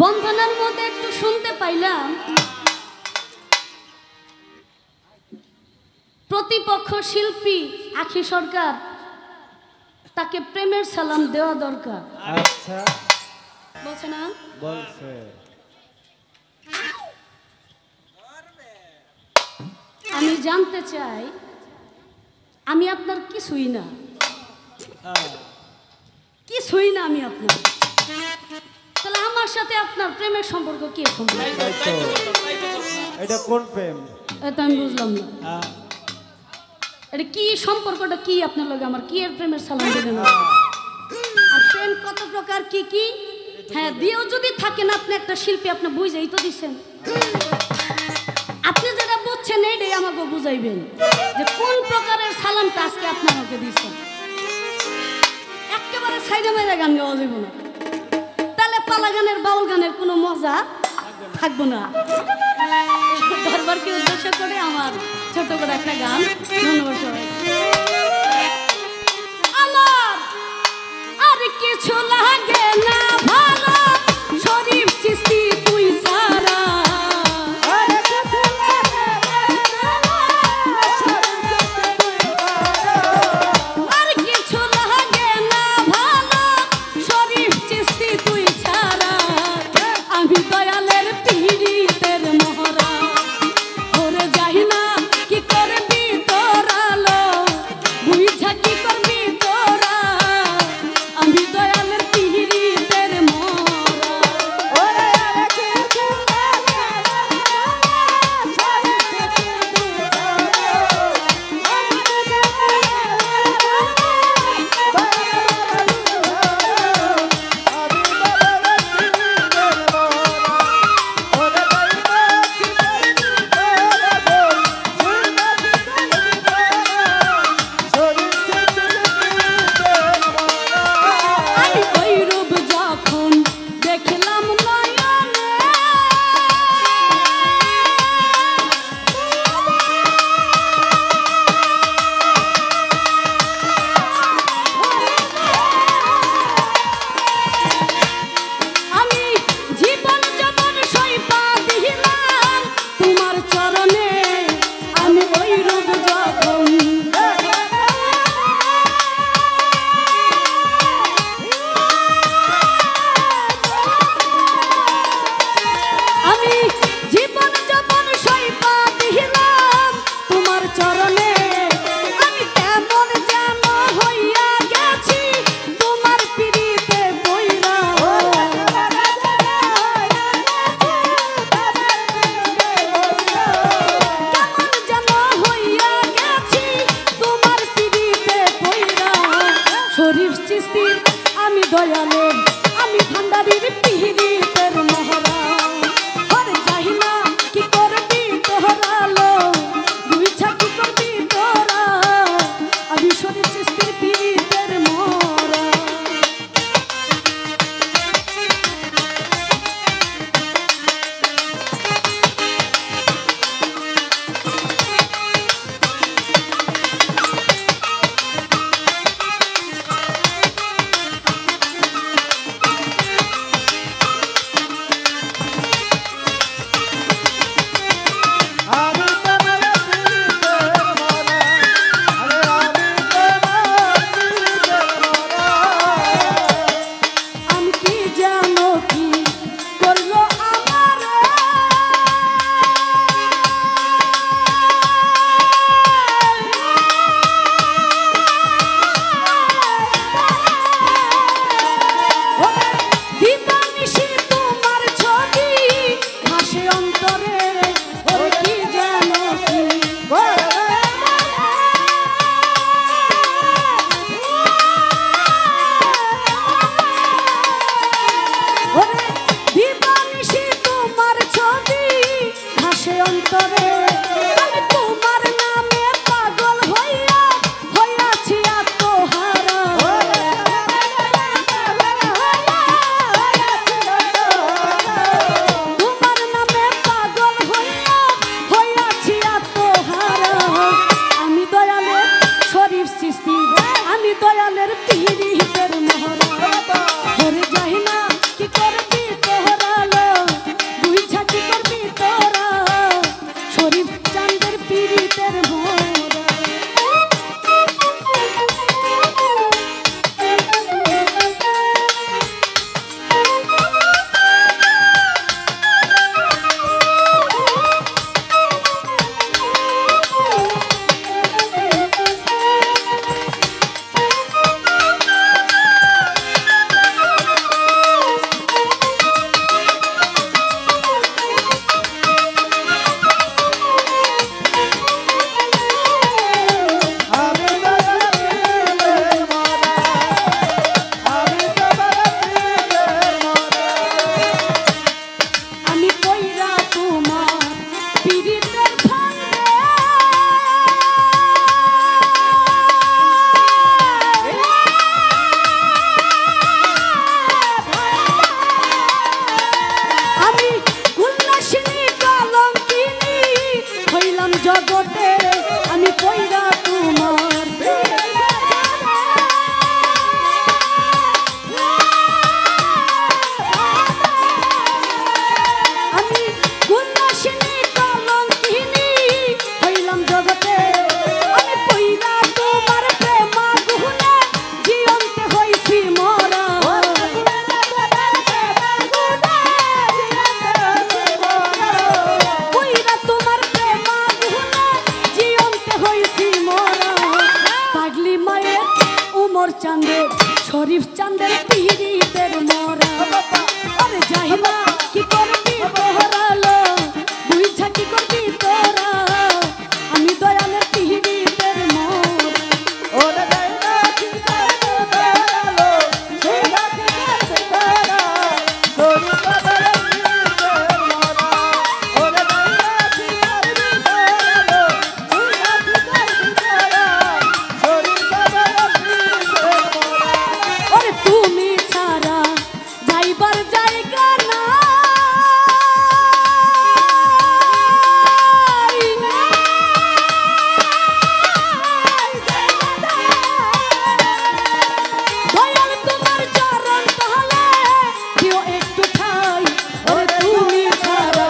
বন্ধনের মধ্যে একটু শুনতে পাইলাম প্রতিপক্ষ শিল্পী আখি সরকার তাকে প্রেমের সালাম দেওয়া দরকার। আচ্ছা বলছে না? বলছে। আমি জানতে চাই, আমি আপনার কিছুই না, কিছুই না আমি আপনার, তাহলে আমার সাথে আপনার প্রেমের সম্পর্ক কি? এটা কোন প্রেম? এটা আমি বুঝলাম না। এটা কি সম্পর্কটা কি আপনার লগে আমার? কি এর প্রেমের সালাম দিলেন? আর প্রেম কত প্রকার কি কি? হ্যাঁ, দিয়েও যদি থাকেন আপনি একটা শিল্পী, আপনি বুঝাই তো দিচ্ছেন। আপনি যেটা বুঝছেন এইটাই আমাকে বুঝাইবেন যে কোন প্রকারের সালামটা আজকে আপনি আমাকে দিচ্ছেন। একেবারে সাইডে মেরে গান গাওয়া যাইব না, তাহলে পালা গানের বাউল গানের কোনো মজা থাকবো না। দরবারকে উদ্দেশ্য করে আমার ছোট করে একটা গান। ধন্যবাদ সবাই। আমার আর কিছু লাগে না ভালো, শরীফ চিস্তি তুই সারা। আর কিছু লাগে না ভালো, শরীফ চিস্তি তুই ছাড়া। আমি দয়ালের পীড়িতের মহরা, ওরে যাই না কি করবি তোরালো, বুঝা কি করবি তোরা। আমি দয়ালের পীড়িতের মহরা। আমি ওই রূপ যখন দেখলাম নয়নে, আমি জীবন যখন সইপা দিলাম তোমার চরণে। আমি ওই রূপ যখন আমি জীবন যখন সইপা দিলাম তোমার চরণে। আমি কেমন যেন হইয়া গেছি তোমার পিড়িতে বইরা। কেমন যেন হইয়া গেছি তোমার পিড়িতে বইরা। শরীফ চিস্তির আমি দয়ালের, আমি ভান্ডারির পিড়িতের মহরা। ওরে যাই না কি করবি তোরালো, বুঝা কি করবি তোরা। আমি শরীফ চিস্তির পিড়িতের মহরা। শরীফ চাঁদের পিহিতের মরা আরে যাই না কি করবি তোহরালো বুঝা কি করবি তোরা আমি দয়ালের পিহিতের মরা ওরে যাই না কি করবি তোহরালো বুঝা কি করবি তোরা শরীফ চাঁদের পিহিতের মরা ওরে যাই না কি করবি তোহরালো বুঝা কি করবি তোরা শরীফ চাঁদের পিহিতের মরা ওরে তুমি ছাড়া যাইবার জায়গা না দয়াল তোমার চরণ তলে দিও একটু ঠাই ওরে তুমি ছাড়া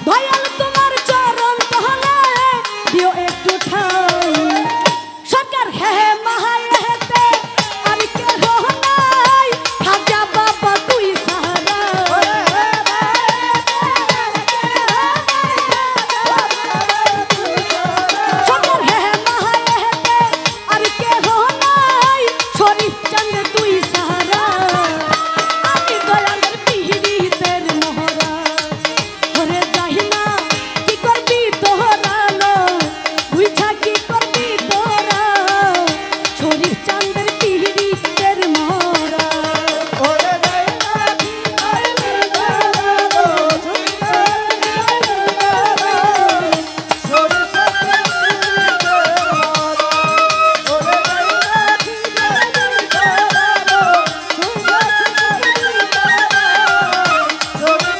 দয়াল তোমার চরণ তলে দিও একটু ঠাই সরকার হে মাহায় হেতে আর কে নাই খাজা বাবা তুই সাহারা সরকার হে মাহায় হেতে আর কে নাই শরীফ চাঁদ তুই সাহারা আমি দয়ালের পিহিতের মোহরা ওরে যাই না কি করবি তোহরালো বুঝা কি করবি তোরা শরীফ চাঁদের পিহিতের মোহরা ওরে যাই না কি করবি তোহরালো বুঝা কি করবি তোরা শরীফ চাঁদের পিহিতের মরা ওরে যাই না কি করবি তোহরালো বুঝা কি করবি তোরা শরীফ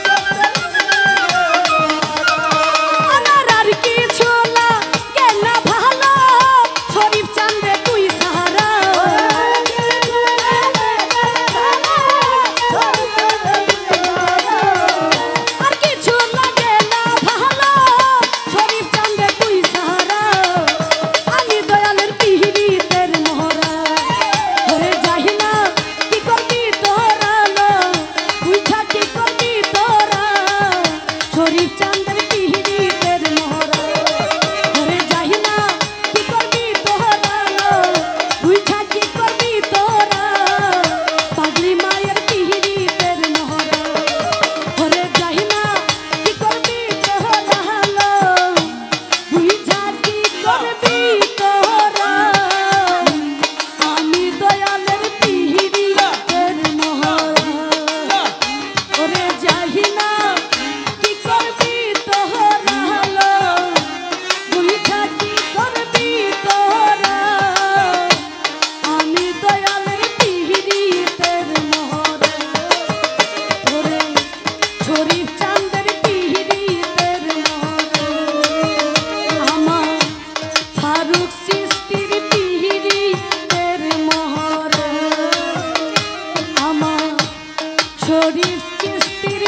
আমার আর কিছু লাগে না ভালো শরীফ চাঁদে তুই সাহারা আর কিছু লাগে না ভালো শরীফ চাঁদে তুই সাহারা আমি দয়ালের পিহিতের মোহরা ওরে যাই না কি করবি তোহরালো বুঝা কি করবি তোরা শরীফ চাঁদের পিহিতের মোহরা ওরে যাই না কি করবি তোহরালো বুঝা কি করবি তোরা পাগলি মায়ের পিহিতের মোহরা ওরে যাই না কি করবি তোহরালো বুঝা কি করবি তোরা আমি দয়ালের পিহিতের মোহরা ওরে যাই না কি করবি তোহরালো বুঝা কি করবি তোরা আমি দয়ালের পিহিতের মোহরা ওরে শরীফ চাঁদের পিহিতের মোহরা আমার ফারুক চিস্তির পিহিতের মোহরা আমার শরীফ চিস্তির